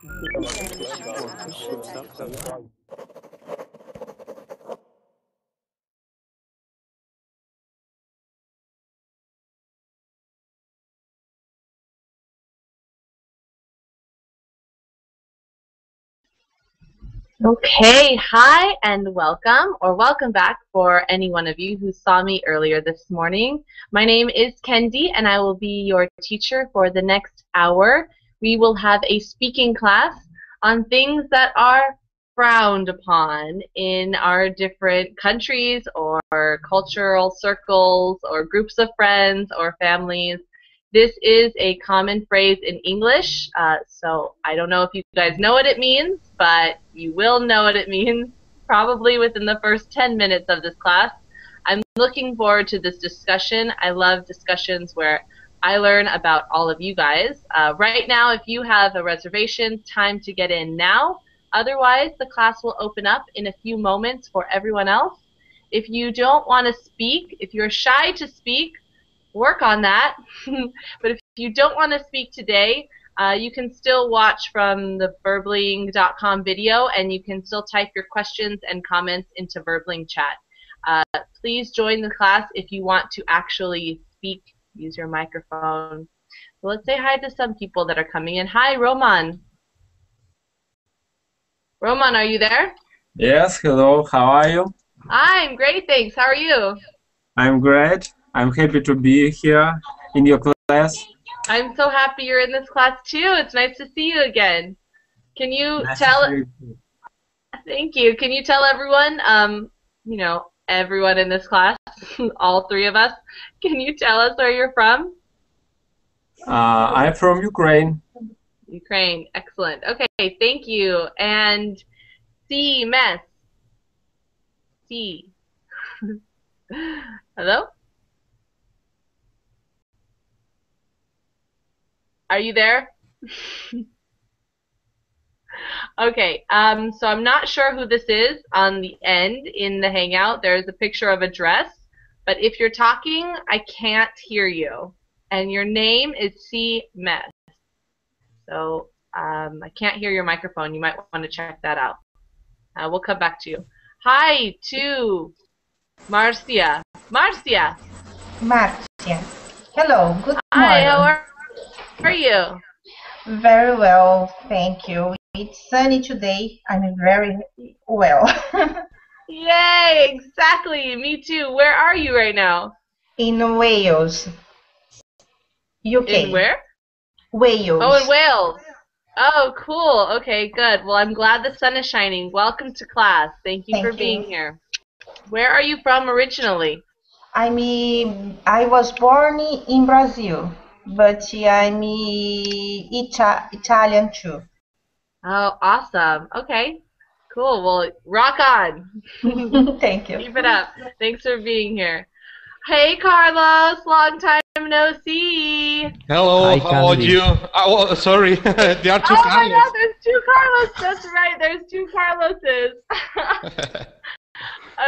Okay, hi and welcome, or welcome back for any one of you who saw me earlier this morning. My name is Kendy and I will be your teacher for the next hour. We will have a speaking class on things that are frowned upon in our different countries or cultural circles or groups of friends or families. This is a common phrase in English, so I don't know if you guys know what it means, but you will know what it means probably within the first 10 minutes of this class. I'm looking forward to this discussion. I love discussions where I learn about all of you guys. Right now, if you have a reservation, time to get in now. Otherwise, the class will open up in a few moments for everyone else. If you don't want to speak, if you're shy to speak, work on that. But if you don't want to speak today, you can still watch from the verbling.com video and you can still type your questions and comments into Verbling chat. Please join the class if you want to actually speak. Use your microphone. So let's say hi to some people that are coming in. Hi, Roman. Roman, are you there? Yes, hello, how are you? I'm great, thanks. How are you? I'm great. I'm happy to be here in your class. I'm so happy you're in this class too. It's nice to see you again. Can you tell? Thank you. Can you tell everyone, you know, everyone in this class, all three of us, can you tell us where you're from? I'm from Ukraine. Ukraine. Excellent. Okay, thank you. And C, mess. C. Hello? Are you there? Okay, so I'm not sure who this is on the end in the Hangout. There's a picture of a dress, but if you're talking, I can't hear you. And your name is C. Mess. So I can't hear your microphone. You might want to check that out. We'll come back to you. Hi to Marcia. Marcia. Marcia. Hello, good morning. Hi, how are you? Very well, thank you. It's sunny today. I'm very well. Yay, exactly. Me too. Where are you right now? In Wales, UK. In where? Wales. Oh, in Wales. Oh, cool. Okay, good. Well, I'm glad the sun is shining. Welcome to class. Thank you for being here. Where are you from originally? I was born in Brazil, but I'm Italian too. Oh, awesome. Okay, cool. Well, rock on. Thank you. Keep it up. Thanks for being here. Hey, Carlos. Long time no see. Hello, Hi, how are Candy. you? Oh, sorry, there are two Oh Carlos. my God, there's two Carlos. That's right. There's two Carloses.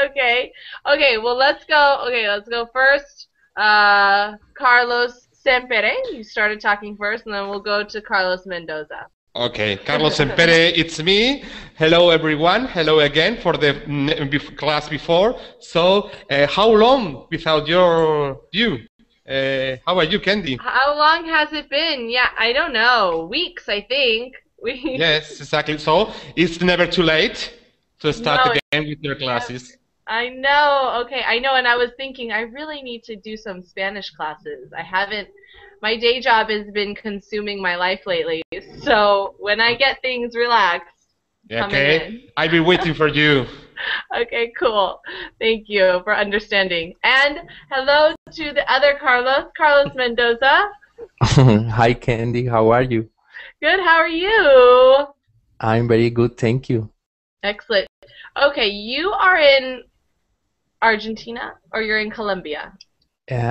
Okay. Okay. Well, let's go. Okay, let's go first. Carlos Sempere. You started talking first, and then we'll go to Carlos Mendoza. Okay, Carlos Empere, it's me. Hello, everyone. Hello again for the class before. So, how long without you? How are you, Kendy? How long has it been? Yeah, I don't know. Weeks, I think. Yes, exactly. So, it's never too late to start No, again with your classes. I know. Okay, I know. And I was thinking, I really need to do some Spanish classes. I haven't. My day job has been consuming my life lately. So when I get things relaxed, Okay, I'll be waiting for you. Okay, cool. Thank you for understanding. And hello to the other Carlos, Carlos Mendoza. Hi, Candy. How are you? Good. How are you? I'm very good, thank you. Excellent. Okay, you are in Argentina or you're in Colombia?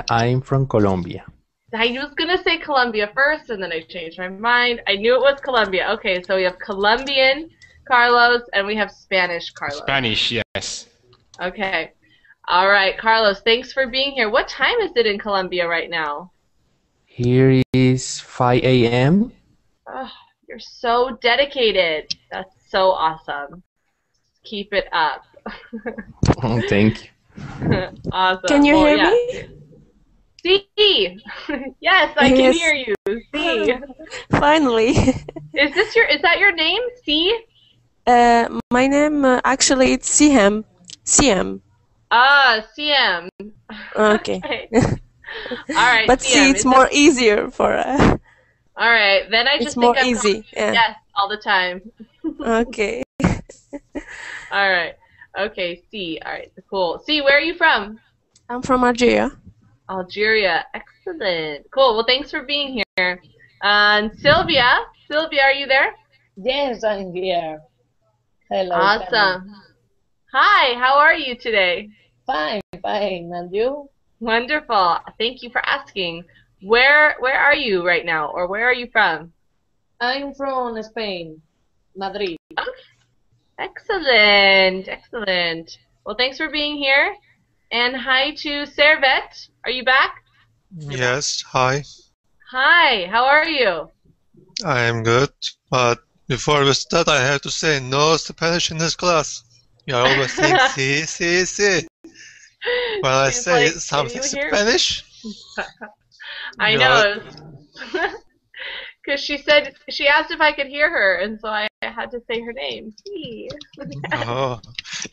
I'm from Colombia. I was going to say Colombia first, and then I changed my mind. I knew it was Colombia. Okay, so we have Colombian Carlos, and we have Spanish Carlos. Spanish, yes. Okay. All right, Carlos, thanks for being here. What time is it in Colombia right now? Here is 5 a.m. Oh, You're so dedicated. That's so awesome. Keep it up. Thank you. Awesome. Can you hear yeah. me? C. Yes, I can hear you. C. Finally. Is that your name? C? My name actually it's Siam. Siam. Ah, CM. Okay. All right. But CM. see, it's more easier for. All right. Then I just It's more think I'm easy. Yeah. yes all the time. Okay. All right. Okay. C. All right. Cool. C. Where are you from? I'm from Algeria. Algeria. Excellent. Cool. Well, thanks for being here. And Sylvia. Sylvia, are you there? Yes, I'm here. Hello. Awesome. Hi. How are you today? Fine, fine. And you? Wonderful. Thank you for asking. Where are you right now, or where are you from? I'm from Spain, Madrid. Okay. Excellent. Excellent. Well, thanks for being here. And hi to Servet. Are you back? Yes, hi. Hi. How are you? I am good, but before we start, I have to say no Spanish in this class. You are always saying sí. When I She's say like, something "Can you hear Spanish, I you know. Because she asked if I could hear her, and so I had to say her name. Sí. oh,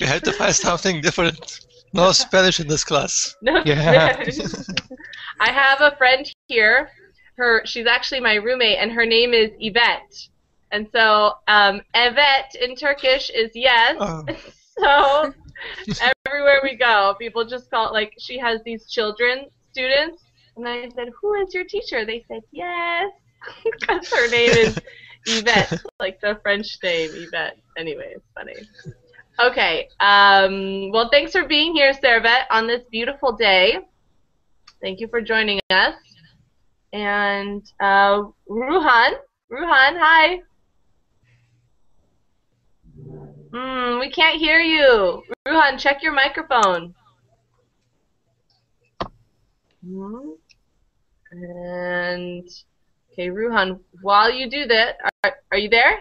you had to find something different. No Spanish in this class. No Yeah. Spanish. I have a friend here. She's actually my roommate, and her name is Yvette. And so, evet in Turkish is yes. Oh. So, everywhere we go, people just call it, like, she has these students, and I said, who is your teacher? They said, yes, because her name is Yvette, like the French name, Yvette. Anyway, it's funny. Okay, well, thanks for being here, Servet, on this beautiful day. Thank you for joining us. And Ruhan, hi. We can't hear you. Ruhan, check your microphone. And, okay, Ruhan, while you do that, are you there?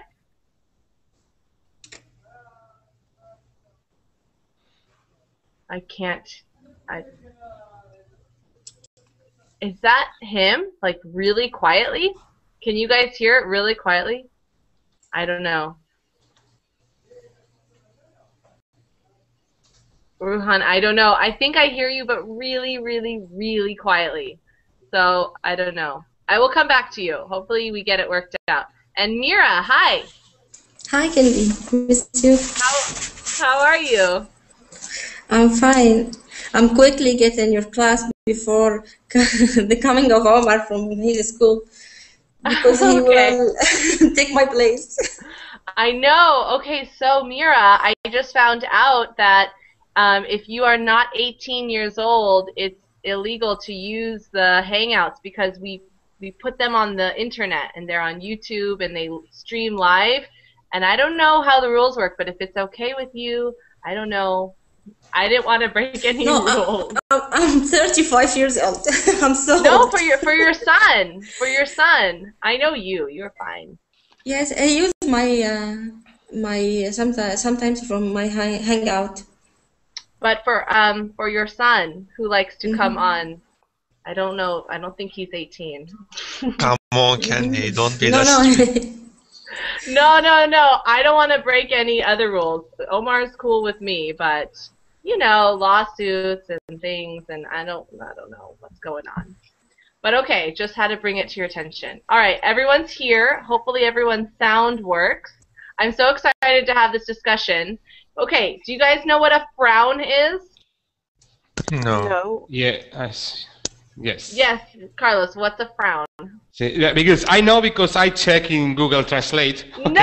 I can't. Is that him? Like, really quietly? Can you guys hear it really quietly? I don't know. Ruhan, I don't know. I think I hear you, but really, really, really quietly. So, I don't know. I will come back to you. Hopefully we get it worked out. And Mira, hi. Hi, Kendy. Miss you. How are you? I'm fine. I'm quickly getting your class before the coming of Omar from his school because he will take my place. I know. Okay, so Mira, I just found out that if you are not 18 years old, it's illegal to use the Hangouts because we put them on the internet and they're on YouTube and they stream live. And I don't know how the rules work, but if it's okay with you, I don't know. I didn't want to break any rules. I'm 35 years old. I'm so No, old. for your son. For your son. I know you. You're fine. Yes, I use my sometimes from my Hangout. But for your son who likes to come on, I don't know. I don't think he's 18. Come on, Kendy, don't be that No. stupid. No. I don't want to break any other rules. Omar's cool with me, but you know, lawsuits and things, and I don't know what's going on. But okay, just had to bring it to your attention. All right, everyone's here. Hopefully everyone's sound works. I'm so excited to have this discussion. Okay, do you guys know what a frown is? No. Yes. Yes, Carlos, what's a frown? Yeah, because I know because I check in Google Translate. Okay.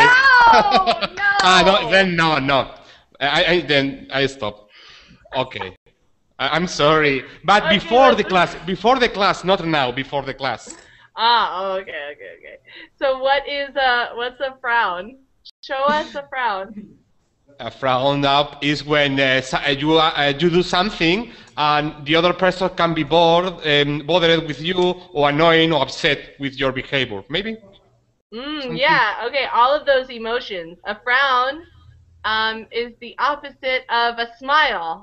No! No. Then I stop. Okay. I'm sorry, but Okay, before the class, not now. Before the class. Okay. So what's a frown? Show us a frown. A frown up is when you do something and the other person can be bothered with you or annoying or upset with your behavior. Maybe. Yeah, okay, all of those emotions. A frown is the opposite of a smile.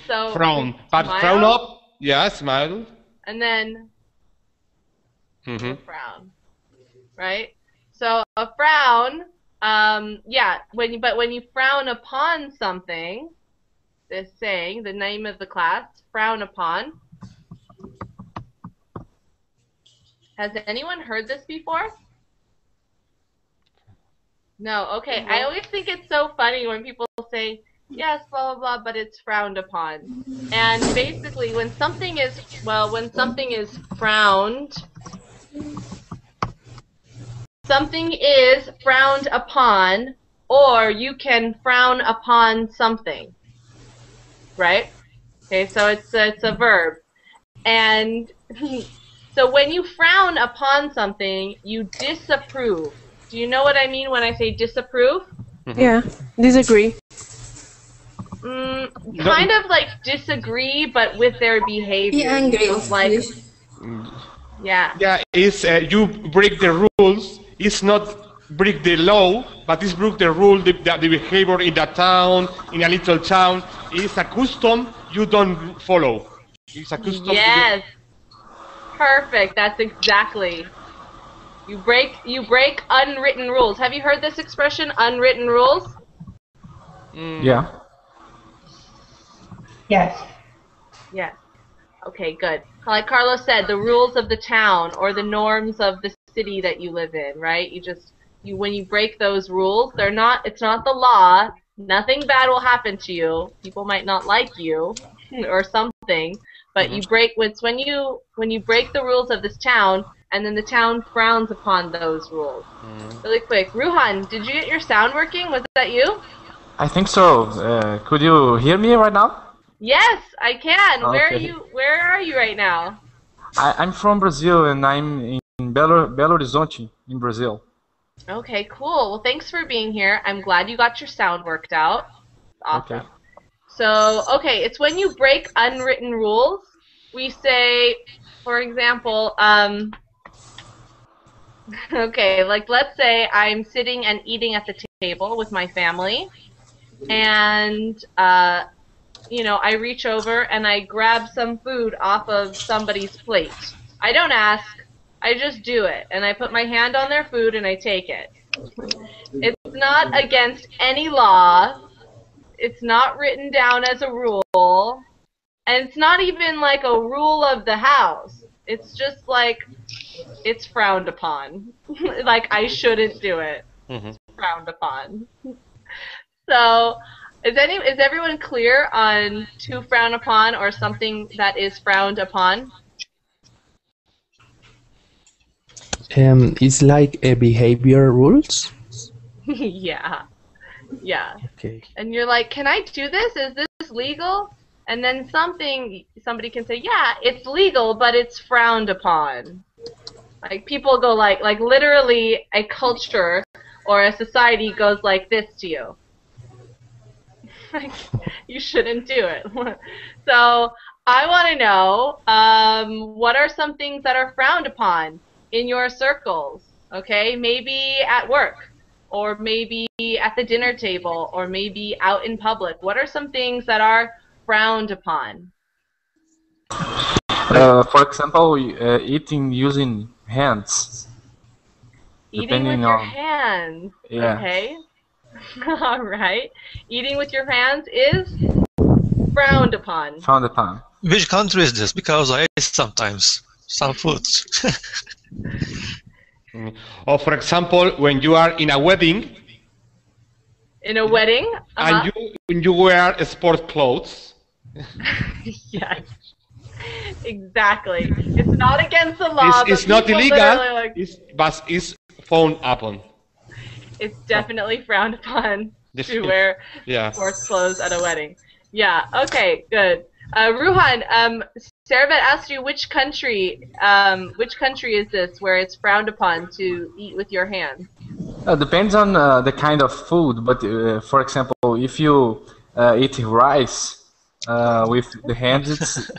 So, Frown. But smile, frown up, yeah, smile. and then Mm-hmm. a frown, right? So a frown, yeah, when you frown upon something, this saying, the name of the class, frown upon. Has anyone heard this before? No, okay. I always think it's so funny when people say, yes, blah, blah, blah, but it's frowned upon. And basically, when something is frowned, something is frowned upon, or you can frown upon something, right? Okay, so it's a verb. And so when you frown upon something, you disapprove. Do you know what I mean when I say disapprove? Yeah, disagree. Kind of like disagree, but with their behavior. Be angry of like, English. yeah. Yeah, it's you break the rules. It's not break the law, but it's break the rule, the behavior in the town, in a little town. It's a custom you don't follow. It's a custom. Yes. Perfect. That's exactly. You break unwritten rules. Have you heard this expression, unwritten rules? Yeah. Yes. Yes. Okay, good. Like Carlos said, the rules of the town or the norms of the city that you live in, right? When you break those rules, it's not the law. Nothing bad will happen to you. People might not like you or something, but you break when you break the rules of this town, and then the town frowns upon those rules. Really quick, Ruhan, did you get your sound working? Was that you? I think so. Could you hear me right now? Yes, I can. Okay. Where are you right now? I'm from Brazil and I'm in Belo Horizonte in Brazil. Okay, cool. Well, thanks for being here. I'm glad you got your sound worked out. Awesome. Okay. So, okay, it's when you break unwritten rules. We say, for example, okay, like let's say I'm sitting and eating at the table with my family, and I reach over and I grab some food off of somebody's plate. I don't ask, I just do it, and I put my hand on their food and I take it. It's not against any law. It's not written down as a rule, and it's not even like a rule of the house. It's just like it's frowned upon. Like I shouldn't do it. It's frowned upon. So, is everyone clear on to frown upon or something that is frowned upon? It's like a behavior rules. Yeah. Yeah. Okay. And you're like, can I do this? Is this legal? And then somebody can say, yeah, it's legal, but it's frowned upon. Like people go like literally a culture or a society goes like this to you. Like, you shouldn't do it. So I want to know, what are some things that are frowned upon in your circles? Okay, maybe at work, or maybe at the dinner table, or maybe out in public. What are some things that are frowned upon? For example, eating using hands. Eating with your hands. Yeah. Okay. All right. Eating with your hands is frowned upon. Frowned upon. Which country is this? Because I eat sometimes some foods. Or for example, when you are in a wedding. In a wedding? And you wear sport clothes. Yes. Exactly. It's not against the law. It's not illegal, but it's frowned upon. It's definitely frowned upon to wear sports clothes at a wedding. Yeah, okay, good. Ruhan, Servet asked you which country is this where it's frowned upon to eat with your hands? Depends on the kind of food, but for example, if you eat rice with the hands, it's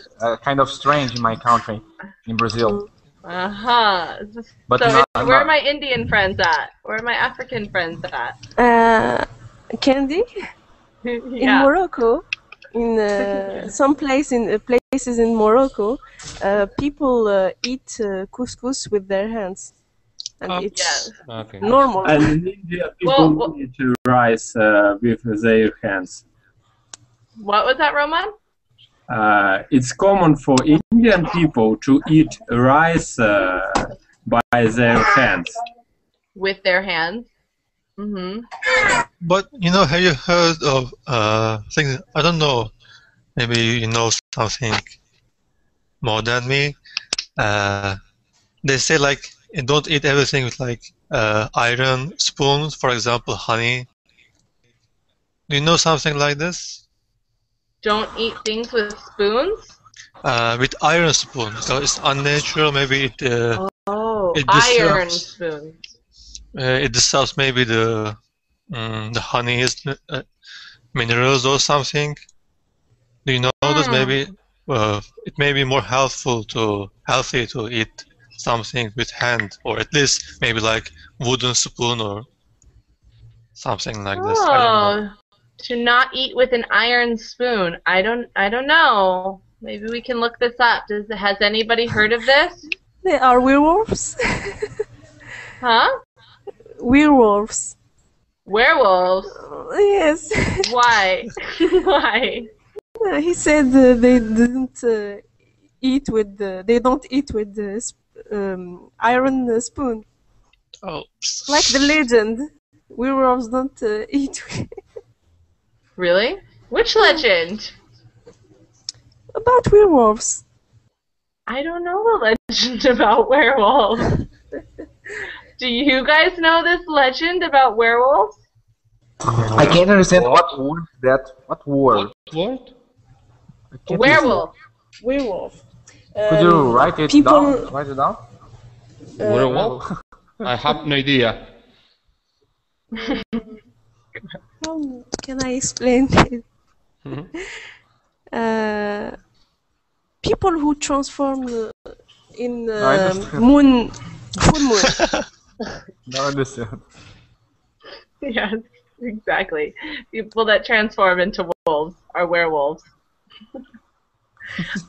kind of strange in my country, in Brazil. But So not, where are not my Indian friends at? Where are my African friends at? Candy? In Morocco, in some places in Morocco, people eat couscous with their hands, and it's normal. And in India, people eat rice with their hands. What was that, Roman? It's common for Indian people to eat rice by their hands. With their hands? Mm-hmm. But, have you heard of things, I don't know, maybe you know something more than me. They say, like, don't eat everything with, like, iron spoons, for example, honey. Do you know something like this? Don't eat things with spoons? With iron spoon, because it's unnatural. Maybe it iron spoons. It disturbs maybe the honey is minerals or something. Do you know this? Maybe it may be more healthy to eat something with hand, or at least maybe like wooden spoon or something like this. I don't know. To not eat with an iron spoon. I don't know. Maybe we can look this up. Has anybody heard of this? They are werewolves. Huh? Werewolves. Werewolves? Yes. Why? Why? He said they didn't eat with they don't eat with the iron spoon. Oh. Like the legend, werewolves don't eat. Really? Which legend? About werewolves. I don't know the legend about werewolves. Do you guys know this legend about werewolves? I can't understand what word that. What word? What? Werewolf. Werewolf. Could you write it down? Write it down. Werewolf? I have no idea. How can I explain it? People who transform in full moon. Don't understand. Yes, exactly. People that transform into wolves are werewolves.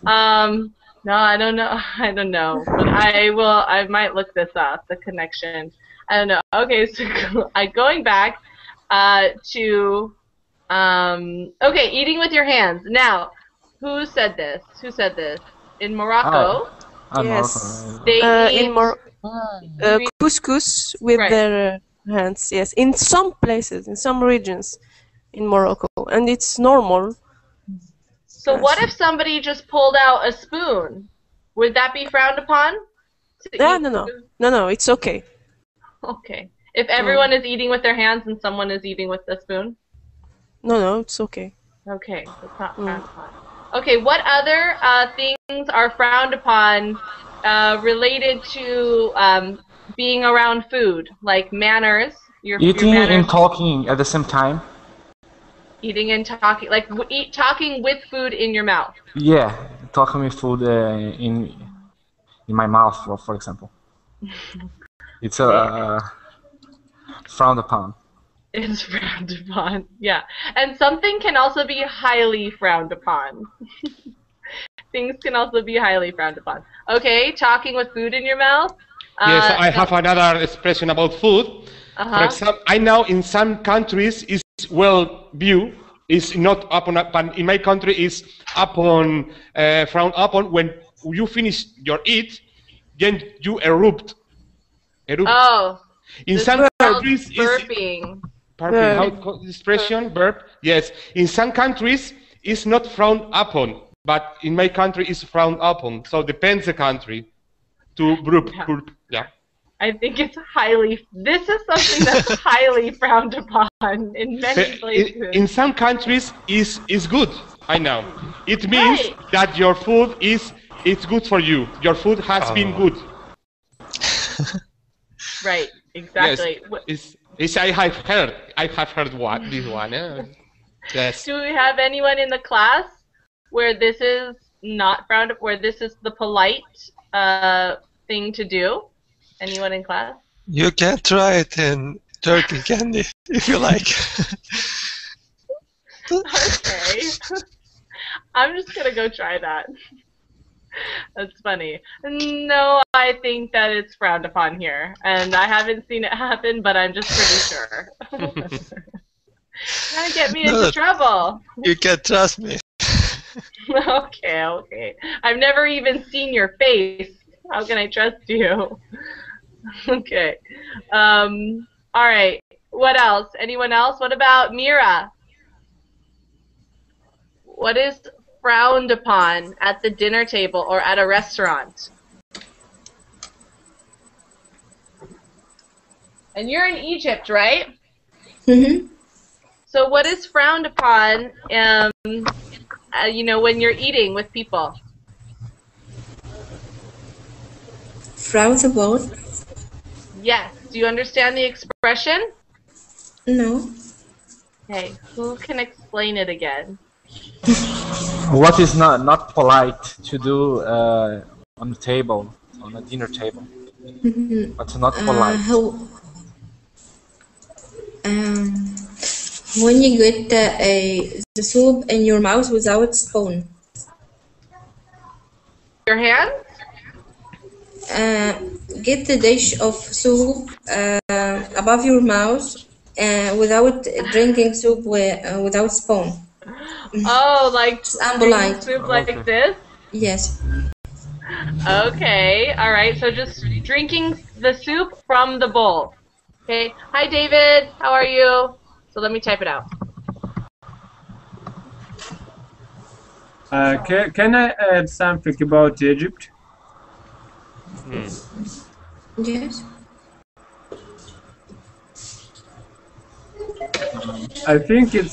No, I don't know. I don't know, but I might look this up. The connection. I don't know. Okay, so going back to okay, eating with your hands. Now, who said this? Who said this? In Morocco. Yes. They eat in couscous with their hands. Yes, in some places, in some regions, in Morocco, and it's normal. So what if somebody just pulled out a spoon? Would that be frowned upon? No, it's okay. Okay. If everyone is eating with their hands and someone is eating with a spoon? No, it's okay. Okay, it's not frowned upon. Okay, what other things are frowned upon related to being around food, like manners? Eating your manners. and talking at the same time. Eating and talking, like talking with food in your mouth. Yeah, talking with food in my mouth, for example. It's frowned upon. It's frowned upon, yeah. And something can also be highly frowned upon. Things can also be highly frowned upon. Okay, talking with food in your mouth. Yes, I have another expression about food. For example, I know in some countries is well viewed, is not upon, but in my country is upon, frowned upon. When you finish your eat, then you erupt. Oh. In some countries burping. Burping. How expression burp? Yes. In some countries it's not frowned upon, but in my country it's frowned upon. So depends the country to burp. Yeah. I think it's this is something that's highly frowned upon in many places. In some countries is good, I know. It means that your food it's good for you. Your food has been good. Right, exactly. Yes, I have heard this one. Yes. Do we have anyone in the class where this is not frowned, where this is the polite thing to do? Anyone in class? You can try it in Turkey, Kendy, if you like. Okay. I'm just gonna go try that. That's funny. No, I think that it's frowned upon here, and I haven't seen it happen, but I'm just pretty sure. Trying to get me into trouble. You can trust me. Okay, okay. I've never even seen your face. How can I trust you? Okay. All right. What else? Anyone else? What about Mira? What is frowned upon at the dinner table or at a restaurant? And you're in Egypt, right? Mm-hmm. So what is frowned upon, you know, when you're eating with people? Frowned about? Yes. Do you understand the expression? No. Okay. Who can explain it again? What is not polite to do on the table, on a dinner table? What's not polite? When you get the soup in your mouth without spoon. Your hand? Get the dish of soup above your mouth without drinking soup without spoon. Oh, like unpolite. soup like this? Yes. Okay, alright, so just drinking the soup from the bowl. Okay, hi David, how are you? So let me type it out. Can I add something about Egypt? Yes. I think it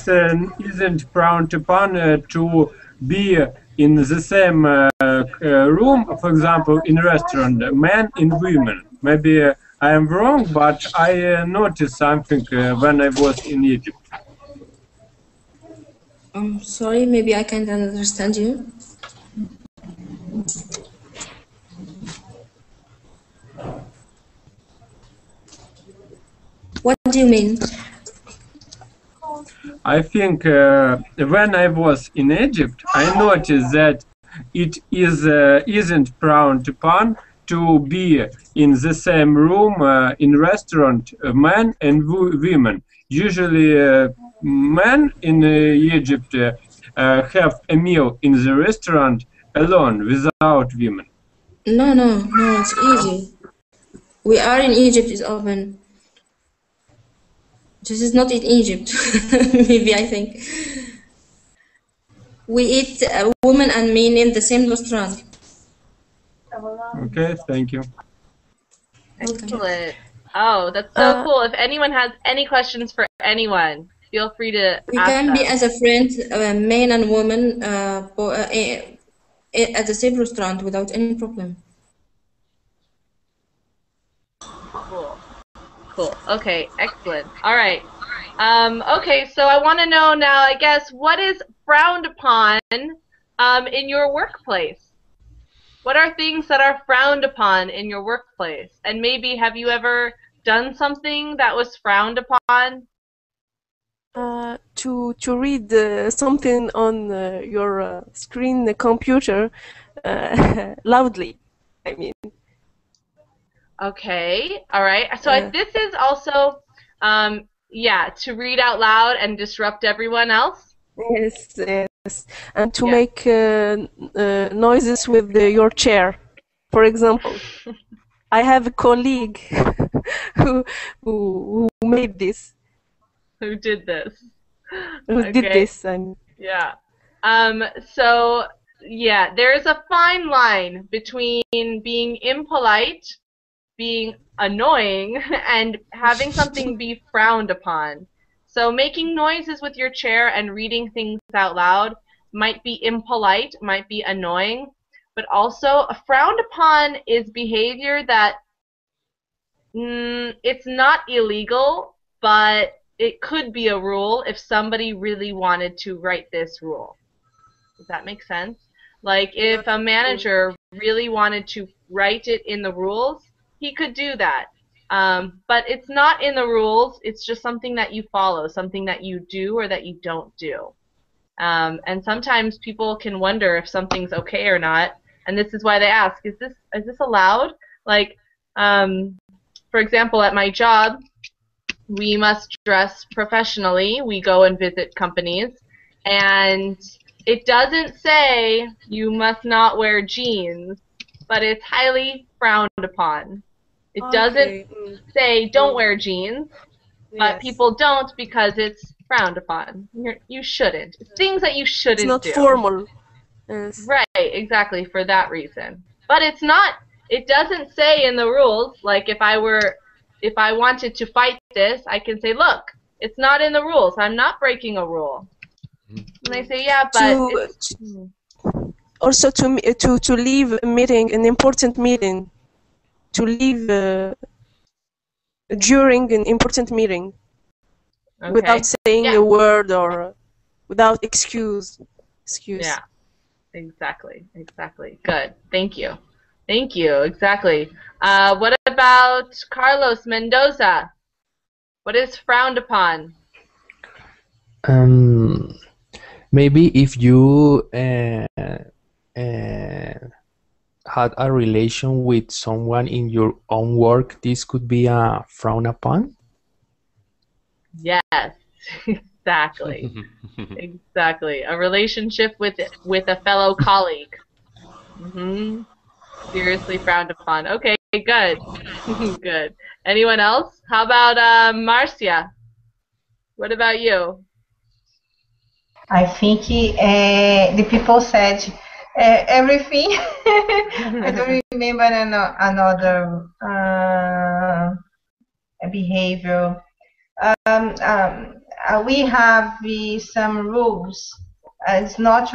isn't frowned upon to be in the same room, for example, in a restaurant, men and women. Maybe I am wrong, but I noticed something when I was in Egypt. I'm sorry, maybe I can't understand you. What do you mean? I think when I was in Egypt, I noticed that it isn't frowned upon to be in the same room in restaurant, men and women. Usually, men in Egypt have a meal in the restaurant alone, without women. No, it's easy. We are in Egypt, is open. This is not in Egypt, maybe I think. We eat women and men in the same restaurant. Okay, thank you. Excellent. Oh, that's so cool. If anyone has any questions for anyone, feel free to ask We can be them. as a friend, men and women, at the same restaurant without any problem. Cool. Cool. Okay, excellent. All right. Okay, so I want to know now, I guess, what is frowned upon in your workplace? What are things that are frowned upon in your workplace? And maybe have you ever done something that was frowned upon? To read something on your screen, the computer, loudly, I mean. Okay, all right. So this is also, yeah, to read out loud and disrupt everyone else? Yes, yes. And to make noises with your chair. For example, I have a colleague who made this. Who did this? Who did this? And yeah. So, yeah, there's a fine line between being impolite, being annoying, and having something be frowned upon. So making noises with your chair and reading things out loud might be impolite, might be annoying, but also frowned upon is behavior that it's not illegal, but it could be a rule if somebody really wanted to write this rule. Does that make sense? Like if a manager really wanted to write it in the rules, he could do that. But it's not in the rules. It's just something that you follow, something that you do or that you don't do. And sometimes people can wonder if something's okay or not, and this is why they ask, is this allowed? Like, for example, at my job, we must dress professionally. We go and visit companies, and it doesn't say you must not wear jeans, but it's highly frowned upon. It doesn't say don't wear jeans, but people don't because it's frowned upon. You shouldn't. It's things that you shouldn't do. It's not formal. Yes. Right, exactly, for that reason. But it's not, it doesn't say in the rules, like if I wanted to fight this, I can say, look, it's not in the rules. I'm not breaking a rule. And they say, yeah, but also to leave a meeting, an important meeting, to leave during an important meeting without saying a word or without excuse. Yeah, exactly. Good. Thank you. Exactly. What about Carlos Mendoza? What is frowned upon? Maybe if you had a relation with someone in your own work, this could be a frown upon? Yes, exactly. Exactly. A relationship with a fellow colleague. Seriously frowned upon. Okay, good. Good. Anyone else? How about Marcia? What about you? I think the people said everything. I don't remember another behavior. We have some rules. It's not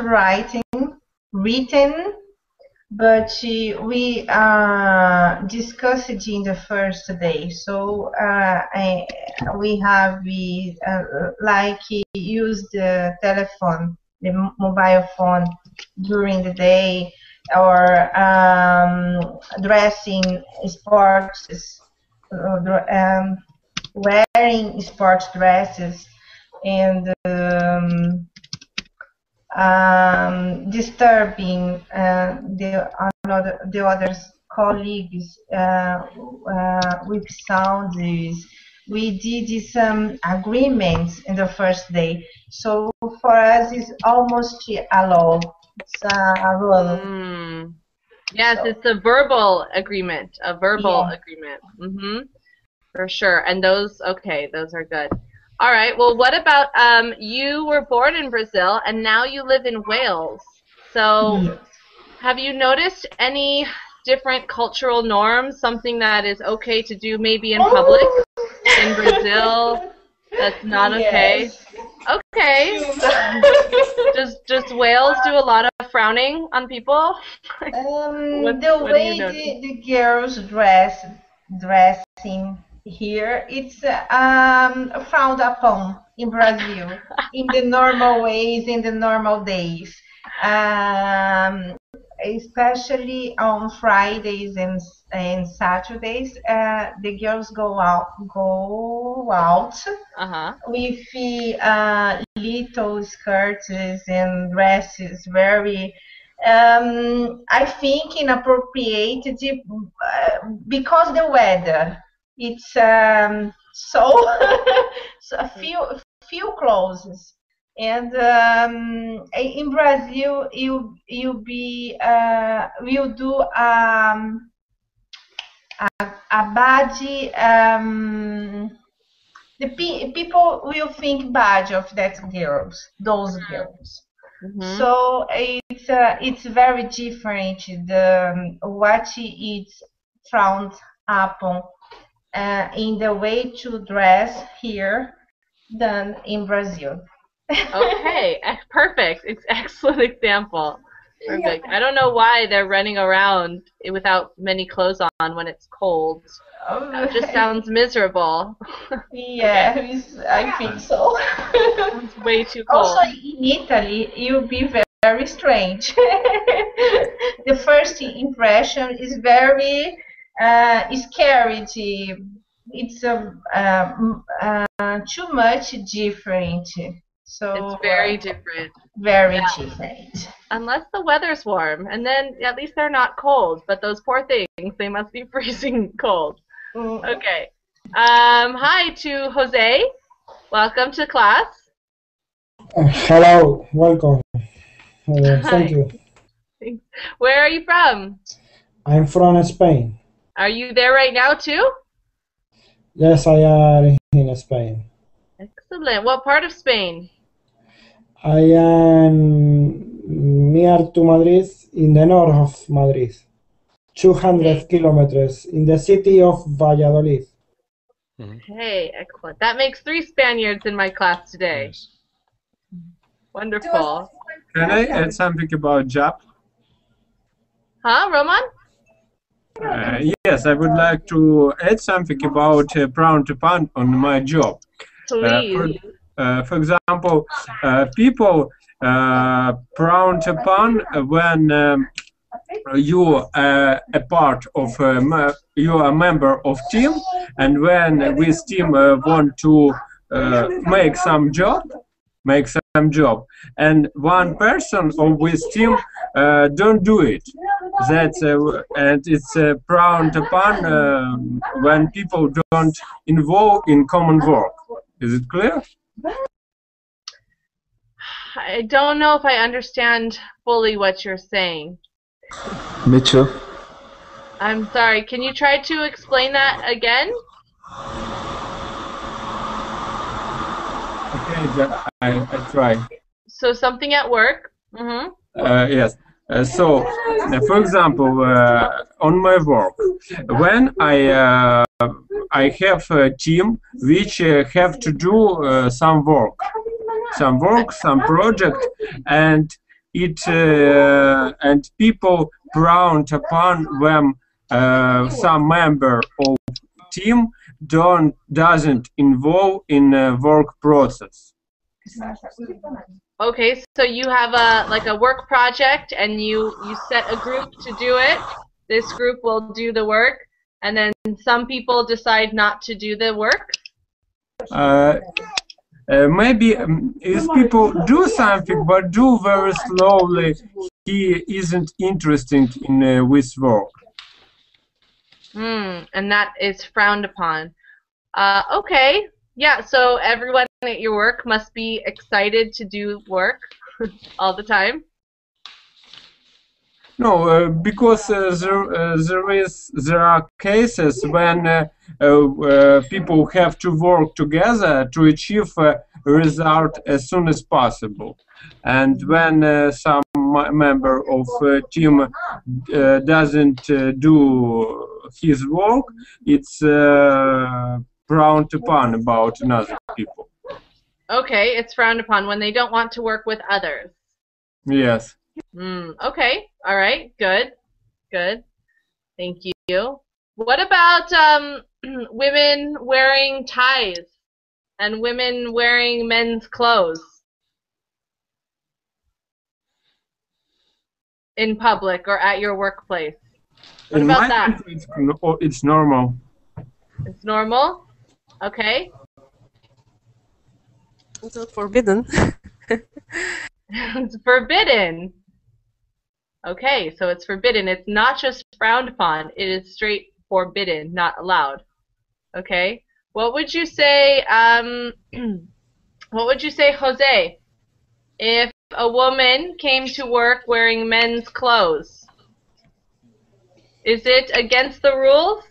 written, but we discussed it in the first day. So we have like use the telephone, the mobile phone during the day, or dressing sports, wearing sports dresses, and disturbing the other colleagues with sounds. We did some agreements in the first day, so for us it's almost a law. It's a rule. Yes, so it's a verbal agreement. Agreement. For sure. And those are good. All right. Well, what about you were born in Brazil and now you live in Wales. So have you noticed any different cultural norms, something that is okay to do maybe in public in Brazil that's not okay? Okay. Does Wales do a lot of frowning on people? The way the girls dressing here, it's frowned upon in Brazil in the normal ways, in the normal days, especially on Fridays and Saturdays. The girls go out with little skirts and dresses, very I think inappropriate because the weather. It's so a few clothes, and in Brazil you will do a badge. The people will think bad of those girls. So it's very different. What is frowned upon in the way to dress here than in Brazil. Okay, perfect. It's excellent example. Perfect. I don't know why they're running around without many clothes on when it's cold. That just sounds miserable. Yeah, I think so. It's way too cold. Also in Italy, you'll be very strange. The first impression is very scary. It's too much different. So It's very different. very different. Unless the weather's warm, and then at least they're not cold. But those poor things, they must be freezing cold. Okay. Hi to Jose. Welcome to class. Hello, welcome. Thank you. Thanks. Where are you from? I'm from Spain. Are you there right now too? Yes, I am in Spain. Excellent. What part of Spain? I am near to Madrid, in the north of Madrid, 200 kilometers, in the city of Valladolid. Okay, excellent. That makes 3 Spaniards in my class today. Yes. Wonderful. Can I add something about job? Huh, Roman? Yes, I would like to add something about frowned upon on my job. Please. For example, people frowned upon when you are a part of you are a member of team, and when this team want to make some job, and one person of this team don't do it. That's and it's frowned upon when people don't involve in common work. Is it clear? I don't know if I understand fully what you're saying. Me too. I'm sorry. Can you try to explain that again? Okay, I try. So something at work. Yes. So, for example, on my work, when I have a team which have to do some project, and and people frown upon when some member of team doesn't involve in work process. Okay, so you have a work project, and you set a group to do it. This group will do the work, and then some people decide not to do the work. Maybe if people do something but do very slowly, he isn't interested in this work. And that is frowned upon. Okay, yeah, so everyone at your work must be excited to do work all the time. No, because there are cases when people have to work together to achieve a result as soon as possible, and when some member of team doesn't do his work, it's frowned upon about another people. Okay, it's frowned upon when they don't want to work with others. Yes. Okay, all right, good. Thank you. What about women wearing ties and women wearing men's clothes in public or at your workplace? What In about my that? country, it's normal. It's normal? Okay. It's not forbidden. It's forbidden. Okay, so it's forbidden. It's not just frowned upon. It is straight forbidden, not allowed. Okay. What would you say? What would you say, Jose, if a woman came to work wearing men's clothes? Is it against the rules?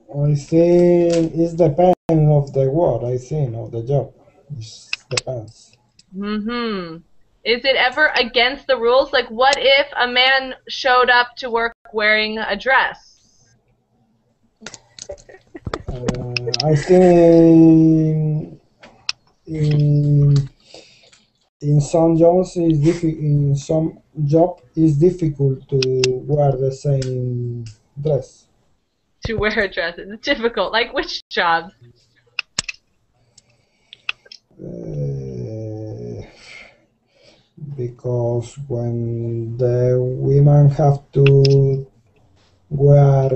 I think it depends of the work, I think, of the job. It depends. Is it ever against the rules? Like, what if a man showed up to work wearing a dress? I think in some jobs it's difficult to wear the same dress. To wear a dress. It's difficult. Like which jobs? because when the women have to wear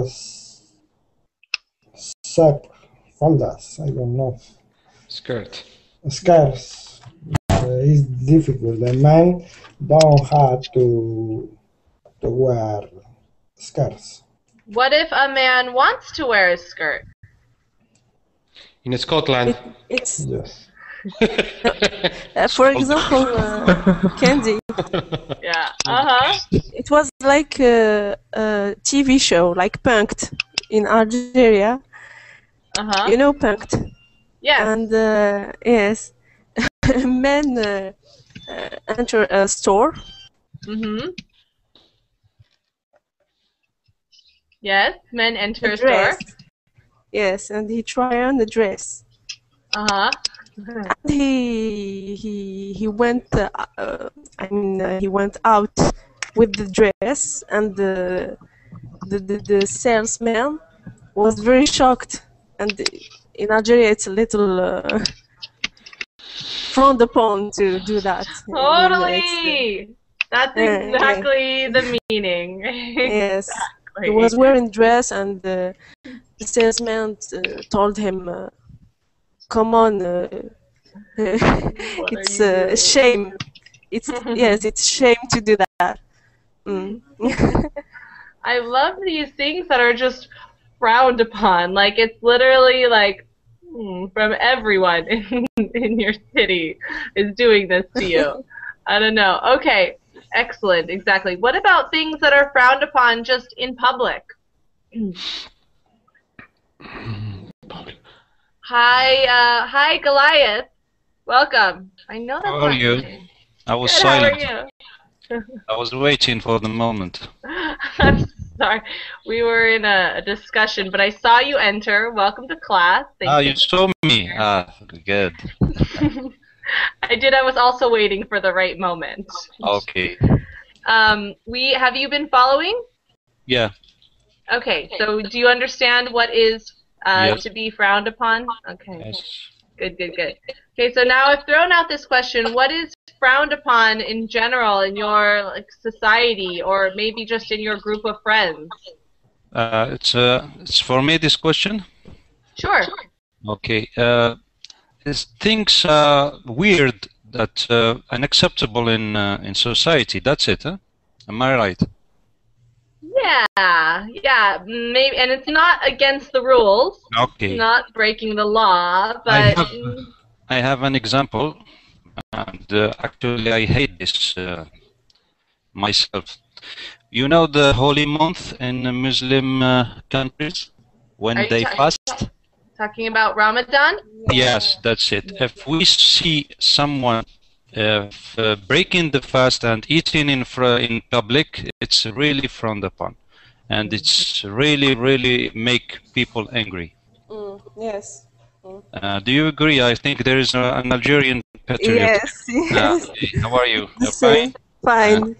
faldas, I don't know, Skirt. skirts, it's difficult. The men don't have to wear skirts. What if a man wants to wear a skirt? In Scotland. It's Yes. for example, Kendy. Yeah. It was like a TV show, like Punked in Algeria. You know Punked? Yes. And yes, men enter a store. Yes, men enter a dress. store. Yes, and he try on the dress. And he went. He went out with the dress, and the salesman was very shocked. And in Algeria, it's a little frowned upon to do that. Totally. That's exactly the meaning. Yes. Exactly. He was wearing dress, and the salesman told him, "Come on, it's a shame. It's it's shame to do that." I love these things that are just frowned upon. Like it's literally like from everyone in your city is doing this to you. I don't know. Okay. Excellent, exactly. What about things that are frowned upon just in public? Hi, Goliath. Welcome. I know that's How are you? name. I was Good, silent. How are you? I was waiting for the moment. I'm sorry. We were in a discussion, but I saw you enter. Welcome to class. Thank You saw me. Good. I did. I was also waiting for the right moment. Okay. Have you been following? Yeah. Okay. So do you understand what is Yes. to be frowned upon? Okay. Yes. Good. Okay. So now I've thrown out this question: what is frowned upon in general in your society, or maybe just in your group of friends? It's for me this question. Sure. Okay. Things weird that unacceptable in society. That's it. Huh? Am I right? Yeah, maybe, and it's not against the rules. Okay. It's not breaking the law, but I have an example, and actually I hate this myself. You know the holy month in Muslim countries when Are you they fast? talking about Ramadan? Yes, that's it. If we see someone breaking the fast and eating in public, it's really frowned upon, and it's really make people angry. Yes. Do you agree? I think there is an Algerian patriot. Yes. How are you? The same. Fine.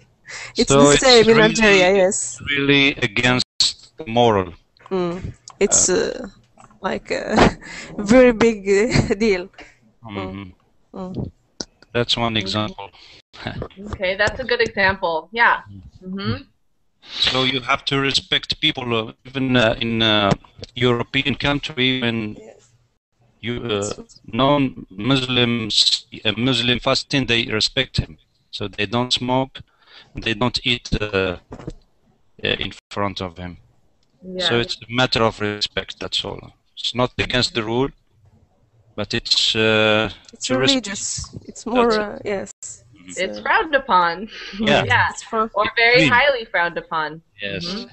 It's so the same in really, Algeria. Yes. Really against moral. It's like a very big deal. That's one example. Okay, that's a good example. Yeah. So you have to respect people, even in European country when you non-Muslims, Muslim fasting, they respect him. So they don't smoke, they don't eat in front of him. Yeah. So it's a matter of respect. That's all. It's not against the rule, but it's religious. It's more yes. It's frowned upon. Yeah. Or very highly frowned upon. Yes.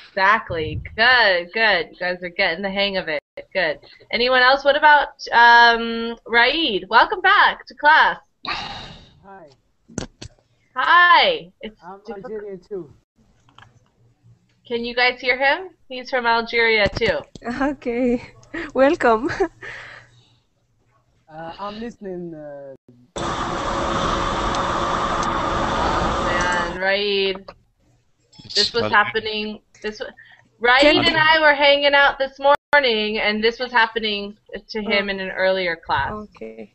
Exactly. Good. You guys are getting the hang of it. Good. Anyone else? What about Raid? Welcome back to class. Hi. I'm Algerian too. Can you guys hear him? He's from Algeria too. Okay. Welcome. I'm listening. Man, Raid. This was happening. Raid and I were hanging out this morning, and this was happening to him in an earlier class. Okay.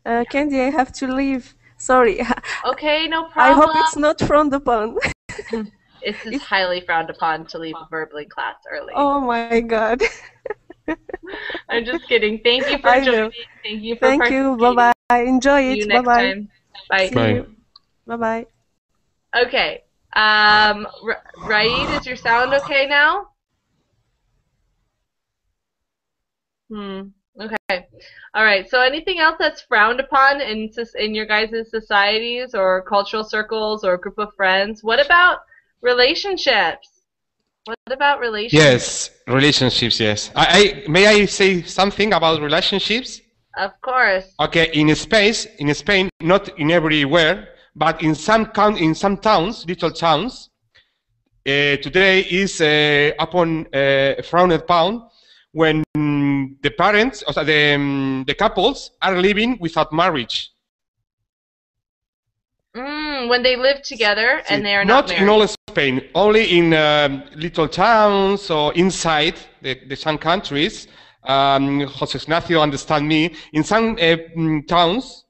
Kendy, I have to leave. Sorry. Okay, no I problem. hope it's not frowned upon. It's highly frowned upon to leave a verbally class early. Oh my God. I'm just kidding. Thank you for I joining. know. Thank you for Thank you. Bye bye. Enjoy See it. you Bye next bye. time. Bye. See you. Bye bye. Okay. Raid, is your sound okay now? Okay. All right. So anything else that's frowned upon in your guys' societies or cultural circles or group of friends? What about relationships? What about relationships? Yes, relationships. Yes. May I say something about relationships? Of course. Okay. In Spain, not in everywhere, but in some towns, little towns, today is upon frowned upon when the parents, or the couples, are living without marriage. When they live together and they are not married. In all Spain, only in little towns or inside some countries. Jose Ignacio understand me. In some towns,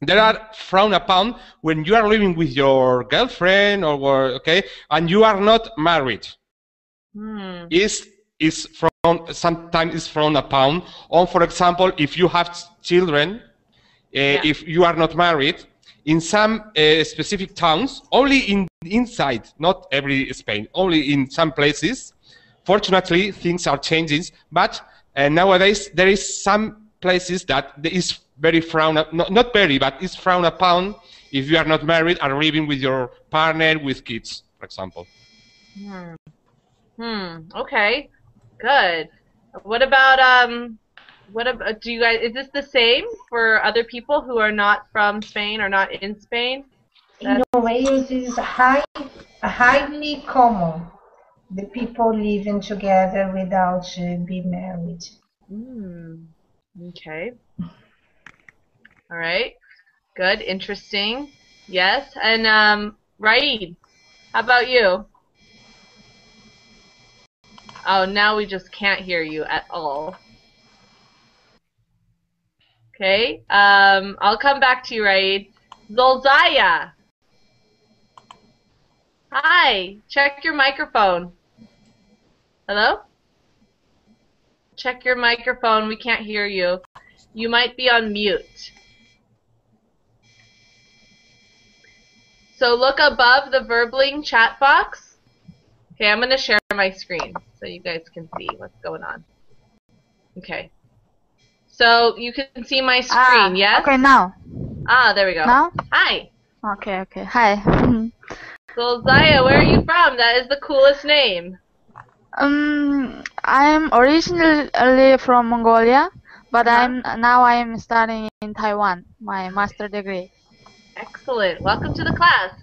there are frowned upon when you are living with your girlfriend and you are not married. Sometimes is frowned upon. Or for example, if you have children, if you are not married, in some specific towns, only inside, not every Spain, only in some places. Fortunately, things are changing, but nowadays there is some places that there is very frowned, not very, but is frowned upon if you are not married and living with your partner with kids, for example. Okay. Good. What about do you guys, is this the same for other people who are not from Spain or not in Spain? In Wales is highly common. The people living together without being married. Okay. All right. Good. Interesting. Yes. And Raid, how about you? Oh, now we just can't hear you at all. Okay. I'll come back to you, Raid. Zolzaya. Hi. Check your microphone. Hello? Check your microphone. We can't hear you. You might be on mute. So look above the Verbling chat box. Okay, I'm going to share my screen so you guys can see what's going on. Okay. So you can see my screen, yes? Okay, now. There we go. Now? Hi. Okay. Hi. So Zaya, where are you from? That is the coolest name. I'm originally from Mongolia, but now I'm studying in Taiwan, my master degree. Excellent. Welcome to the class.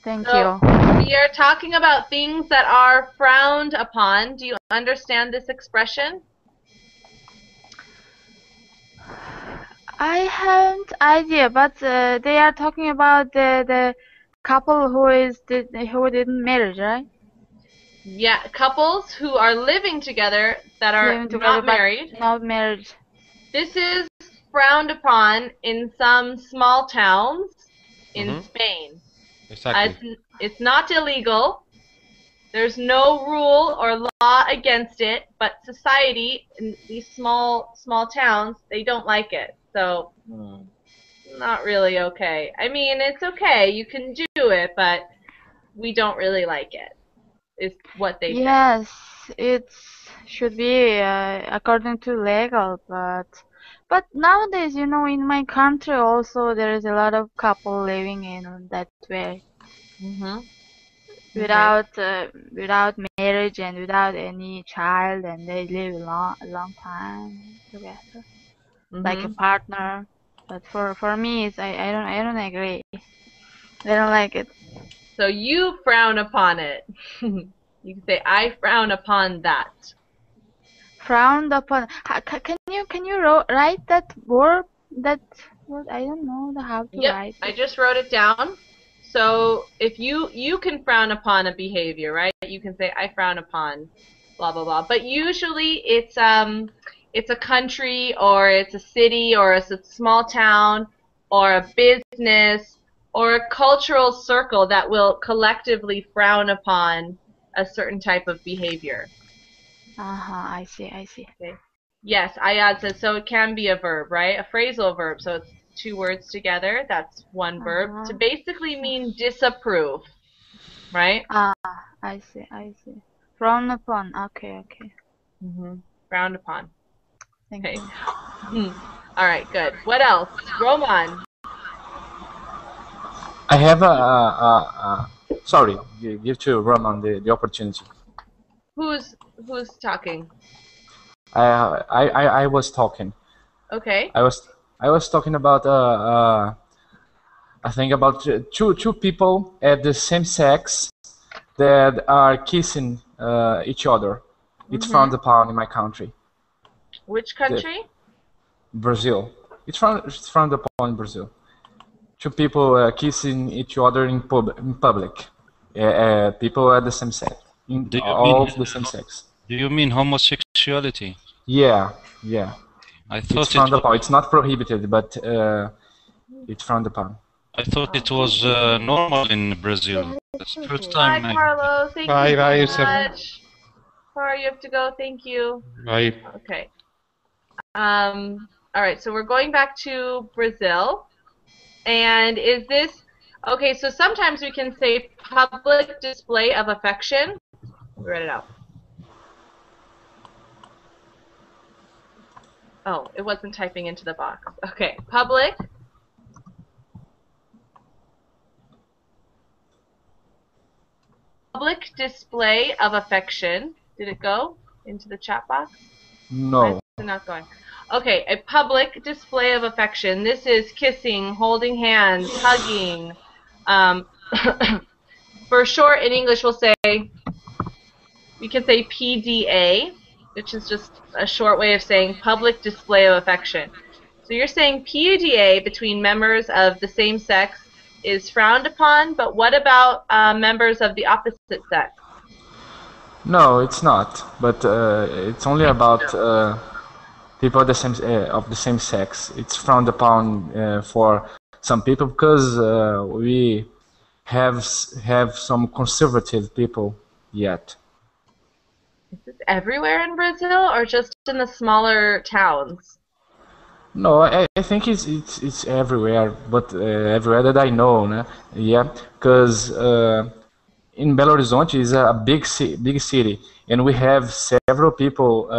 Thank you. We are talking about things that are frowned upon. Do you understand this expression? I haven't idea, but they are talking about the couple who didn't marry, right? Yeah, couples who are living together that are not married. Not married. This is frowned upon in some small towns in Spain. Exactly. It's not illegal. There's no rule or law against it, but society in these small towns, they don't like it. So, not really okay. I mean, it's okay. You can do it, but we don't really like it, is what they say. Yes, it should be according to legal, but nowadays, in my country also there is a lot of couple living in that way. Without marriage and without any child, and they live a long time together, like a partner. But for me, I don't agree. I don't like it. So you frown upon it. You can say, I frown upon that. Frowned upon. Can you write that word? That word, I don't know how to write it. I just wrote it down. So if you can frown upon a behavior, right? You can say, I frown upon blah blah blah. But usually it's a country or it's a city or it's a small town or a business or a cultural circle that will collectively frown upon a certain type of behavior. I see. Okay. Yes, Ayad says, so it can be a verb, right? A phrasal verb. So it's two words together. That's one verb. To basically mean disapprove, right? I see. Frown upon. Okay. Frowned upon. Thank Okay. you. All right, good. What else? Roman. I have sorry, give to Roman the opportunity. Who's talking? I was talking. Okay. I was talking about I think about two people at the same sex that are kissing each other. It's frowned upon in my country. Which country? Brazil. It's frowned upon in Brazil. Two people kissing each other in public. People at the same sex. The same sex. Do you mean homosexuality? Yeah. I thought it's frowned upon. It's not prohibited, but it's frowned upon. I thought it was normal in Brazil. That's the first time. Bye, Carlos. Thank you so much. Sorry, you have to go. Thank you. Bye. Okay. All right, so we're going back to Brazil. And is this... Okay, so sometimes we can say public display of affection. Let me write it out. Oh, it wasn't typing into the box. Okay, public display of affection. Did it go into the chat box? No. It's not going. Okay, a public display of affection. This is kissing, holding hands, hugging. For short, in English, we can say PDA, which is just a short way of saying public display of affection. So you're saying PDA between members of the same sex is frowned upon, but what about members of the opposite sex? No, it's not. But it's only about people of the same sex. It's frowned upon for some people because we have some conservative people yet. Is this everywhere in Brazil or just in the smaller towns? No, I think it's everywhere, but everywhere that I know, né? Yeah, because in Belo Horizonte is a big city, and we have several people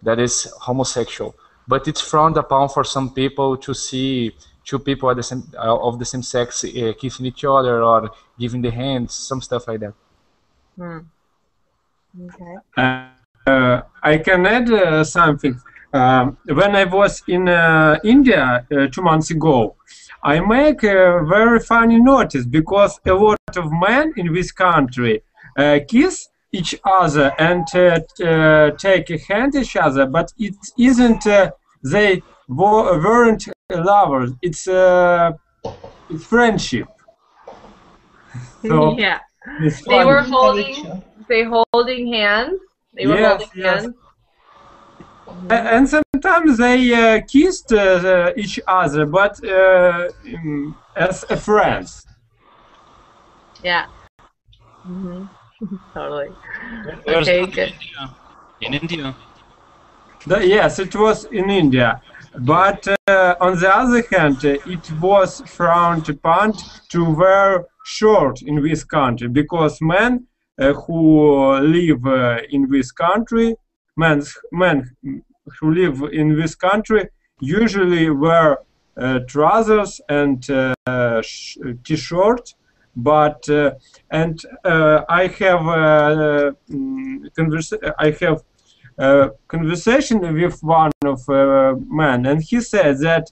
that is homosexual, but it's frowned upon for some people to see two people of the same sex kissing each other or giving the hands, some stuff like that. Okay. I can add something. When I was in India 2 months ago, I make a very funny notice because a lot of men in this country kiss each other and take a hand each other, but it isn't they weren't lovers. It's friendship. So yeah, it's they were funny. holding hands. They were holding hands. And sometimes they kissed each other, but as friends. Yeah. Totally. Okay, good. In India? Yes, it was in India. But on the other hand, it was frowned upon to wear short in this country because men who live in this country, men who live in this country usually wear trousers and t-shirt. But I have conversation with one of men, and he said that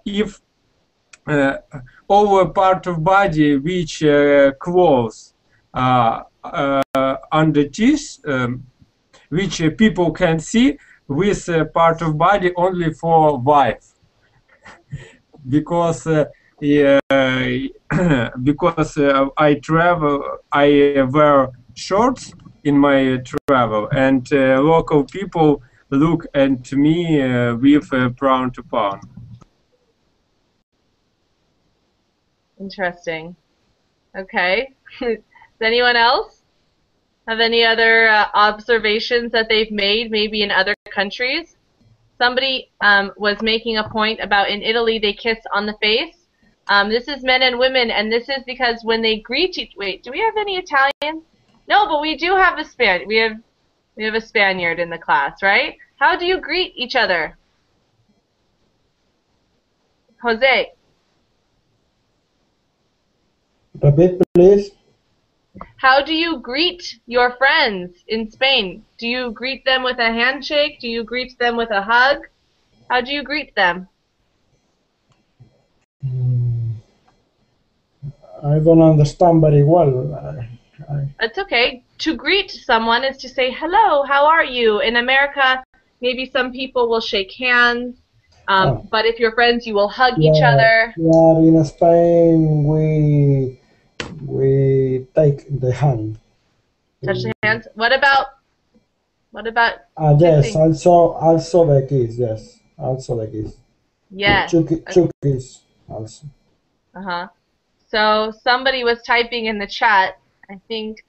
if over part of body which clothes under teeth, which people can see, with part of body only for wife, because because I travel, I wear shorts in my travel, and local people look at me with frown upon. Interesting. Okay. Does anyone else have any other observations that they've made, maybe in other countries? Somebody was making a point about in Italy they kiss on the face. This is men and women, and this is because when they greet each. Wait, do we have any Italians? No, but we do have a We have a Spaniard in the class, right? How do you greet each other? Jose. Repeat, please. How do you greet your friends in Spain? Do you greet them with a handshake? Do you greet them with a hug? How do you greet them? I don't understand very well. It's okay. To greet someone is to say, hello, how are you? In America, maybe some people will shake hands, but if you're friends, you will hug each other. Yeah, in Spain, we take the hand. Touch the hands. What about Yes, kissing? also the kiss, yes. Also the kiss. Yes. Two kiss also. Uh-huh. So somebody was typing in the chat, I think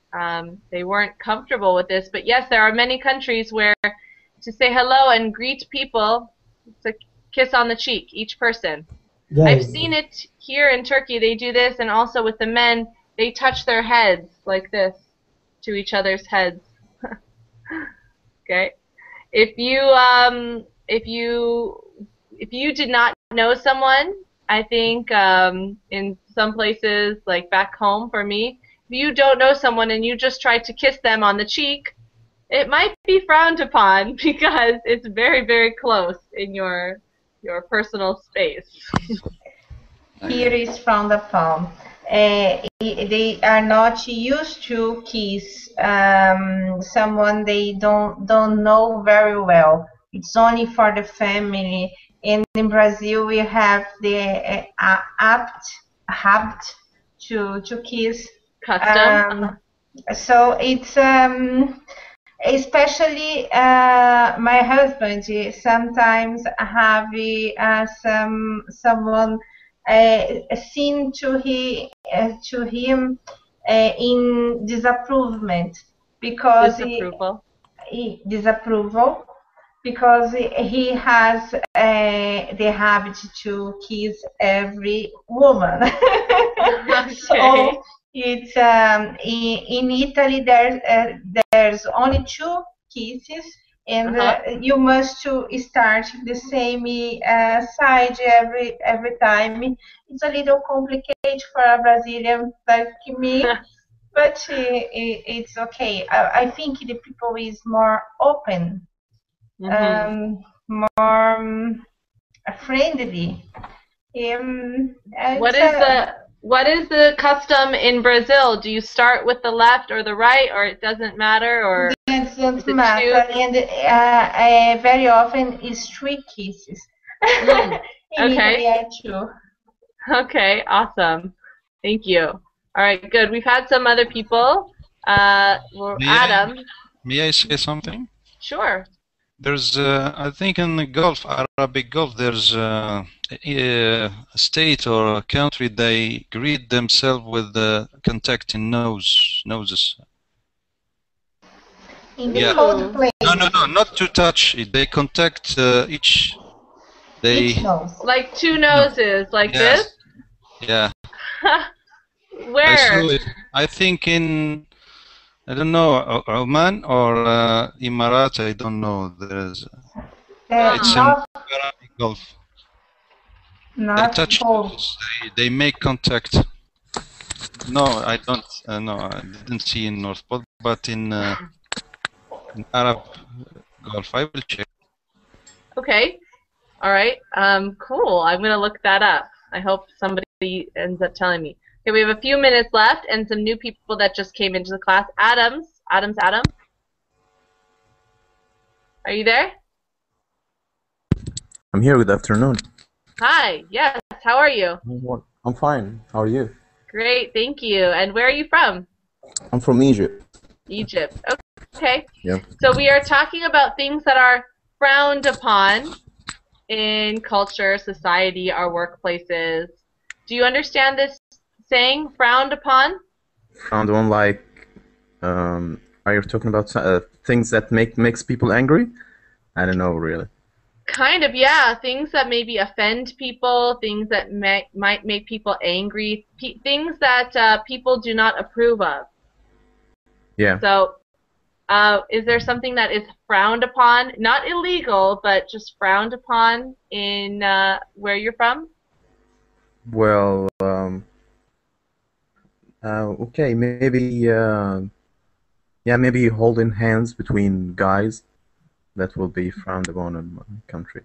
they weren't comfortable with this, but yes, there are many countries where to say hello and greet people, it's a kiss on the cheek, each person. Yes. I've seen it here in Turkey, they do this, and also with the men, they touch their heads like this to each other's heads. Okay. If you did not know someone, I think in some places, like back home for me, if you don't know someone and you just try to kiss them on the cheek, it might be frowned upon because it's very, very close in your personal space. Here is frowned upon. They are not used to kiss someone they don't know very well. It's only for the family. And in Brazil, we have the habit to kiss. Custom. So it's especially my husband sometimes have someone seen to him in disapproval because disapproval because he has the habit to kiss every woman. Okay. So it's in Italy there's only 2 kisses, and you must to start the same side every time. It's a little complicated for a Brazilian like me, but it's okay. I think the people is more open, more friendly. What is the custom in Brazil? Do you start with the left or the right, or it doesn't matter, or it doesn't matter? And very often it's 3 kisses. Okay. Too. Okay, awesome. Thank you. All right, good. We've had some other people. Adam. May I say something? Sure. There's, I think in the Gulf, Arabic Gulf, there's a state or a country, they greet themselves with contacting noses. In the cold place. No, not to touch. They contact each nose. Like 2 noses, like this? Yeah. Where? I think in, I don't know, Oman or Emirat, I don't know. There's it's in Arabic Gulf. They touch noses, they make contact. No, I don't. No, I didn't see in North Pole, but in Arab Gulf, I will check. Okay. All right. Cool. I'm gonna look that up. I hope somebody ends up telling me. Okay, we have a few minutes left and some new people that just came into the class. Adam. Are you there? I'm here. Good afternoon. Hi. Yes. How are you? I'm fine. How are you? Great. Thank you. And where are you from? I'm from Egypt. Egypt. Okay. Yeah. So we are talking about things that are frowned upon in culture, society, our workplaces. Do you understand this saying? Frowned upon? Frowned on, like, are you talking about things that makes people angry? I don't know, really. Kind of, yeah. Things that maybe offend people, things that might make people angry, things that people do not approve of. Yeah. So, is there something that is frowned upon? Not illegal, but just frowned upon in where you're from? Well, okay, maybe, yeah, maybe holding hands between guys. That will be frowned upon in my country.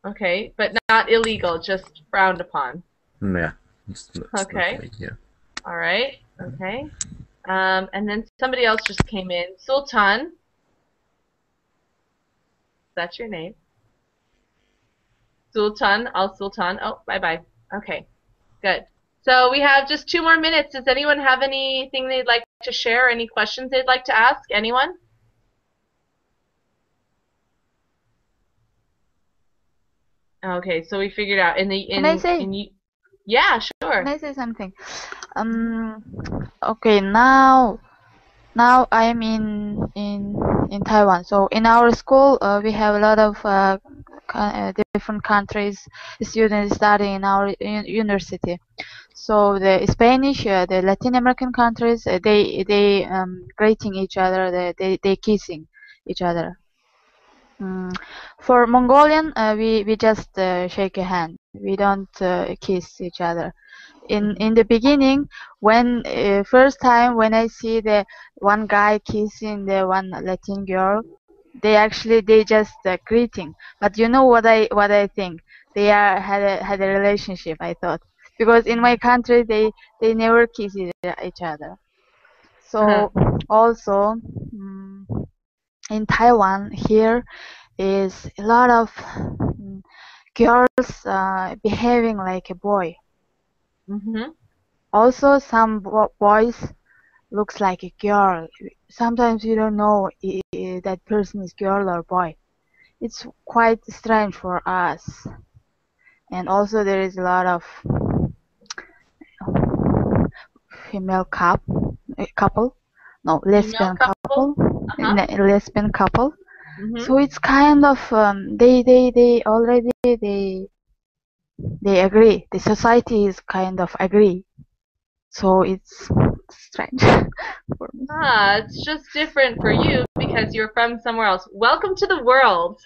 Okay, but not illegal, just frowned upon. Yeah. It's Okay. not, yeah. All right. Okay. And then somebody else just came in. Sultan. That's your name. Sultan. Al-Sultan. Oh, bye-bye. Okay. Good. So we have just 2 more minutes. Does anyone have anything they'd like to share? Any questions they'd like to ask? Anyone? Okay, so we figured out Can I say? Yeah, sure. Can I say something? Okay, now I am in Taiwan. So in our school, we have a lot of different countries students studying in our university. So the Spanish, the Latin American countries, they greeting each other, they kissing each other. For Mongolian, we just shake a hand. We don't kiss each other. In the beginning, when first time when I see the one guy kissing the one Latin girl, they just greeting. But you know what I think? They had a relationship. I thought, because in my country they never kiss each other. So also in Taiwan here is a lot of girls behaving like a boy. Also, some boys looks like a girl. Sometimes you don't know if that person is girl or boy. It's quite strange for us. And also there is a lot of female couple. No, lesbian couple. Lesbian couple. So it's kind of they already they agree. The society is kind of agree. So it's strange for me. It's just different for you because you're from somewhere else. Welcome to the world.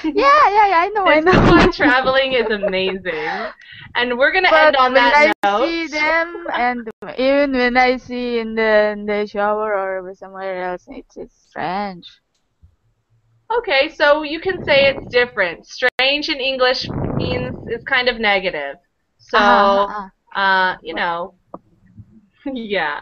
Yeah, I know. This is why traveling is amazing. And we're gonna end on that note. When I see them, and even when I see in the shower or somewhere else, it's strange. Okay, so you can say it's different. Strange in English means it's kind of negative. So, you know, yeah.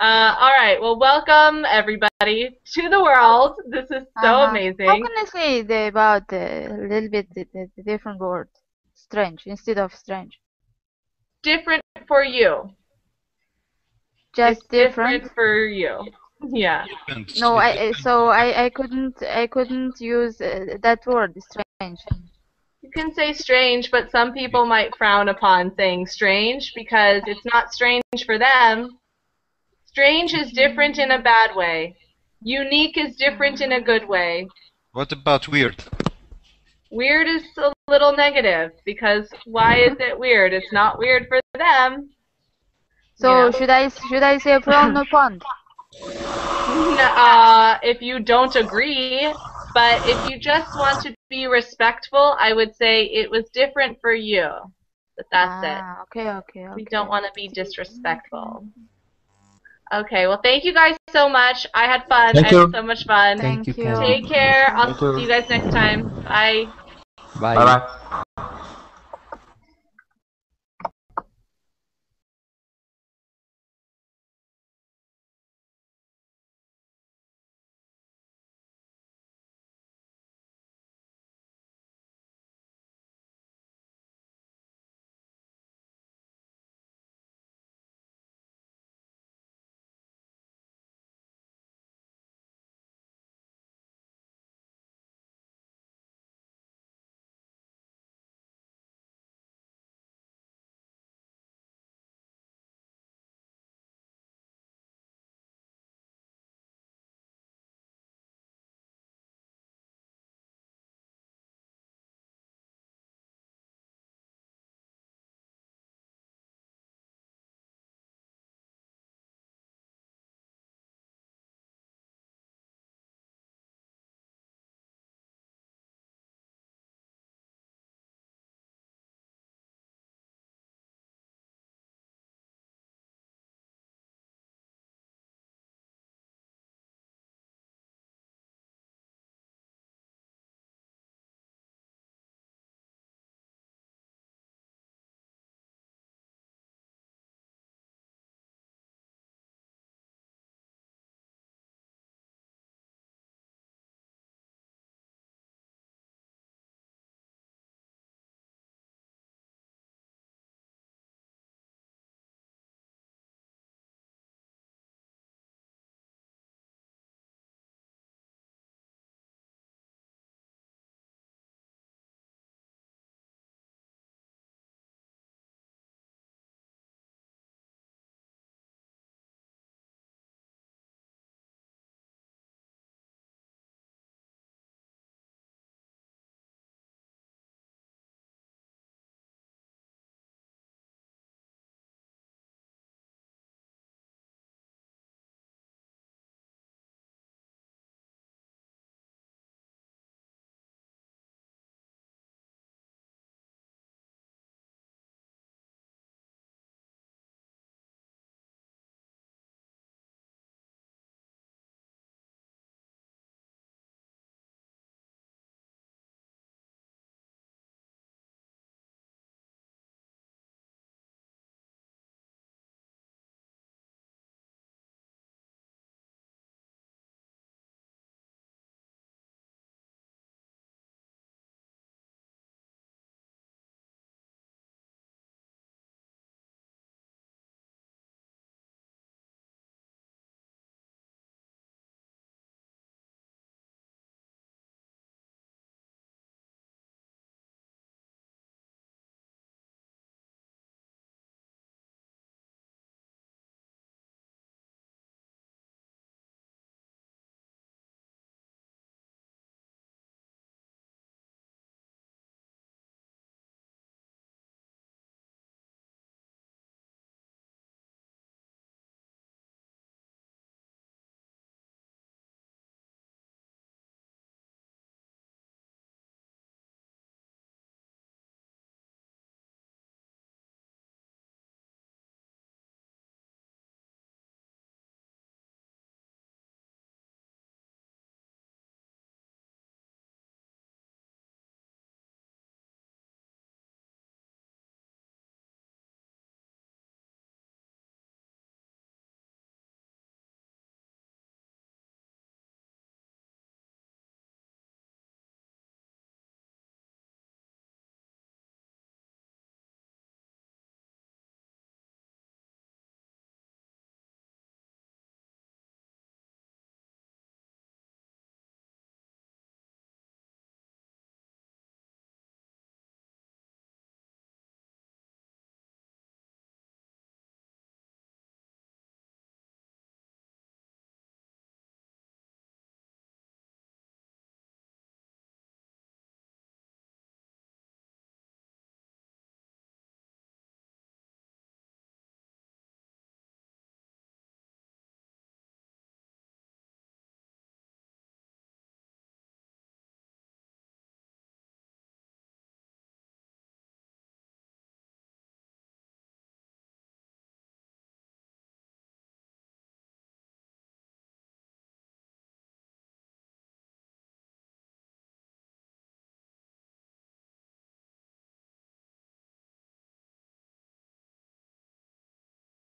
All right, well, welcome everybody to the world. This is so amazing. How can I say about a little bit the different word? Strange instead of strange. Different for you. Just different for you. Yeah. No, I couldn't use that word, strange. You can say strange, but some people might frown upon saying strange because it's not strange for them. Strange is different in a bad way. Unique is different in a good way. What about weird? Weird is a little negative because why is it weird? It's not weird for them. So should I say frown upon? If you don't agree, but if you just want to be respectful, I would say it was different for you. But that's it. Okay. We don't want to be disrespectful. Okay, well, thank you guys so much. I had fun. I had so much fun. Thank you. Take care. I'll see you guys next time. Bye. Bye. Bye-bye.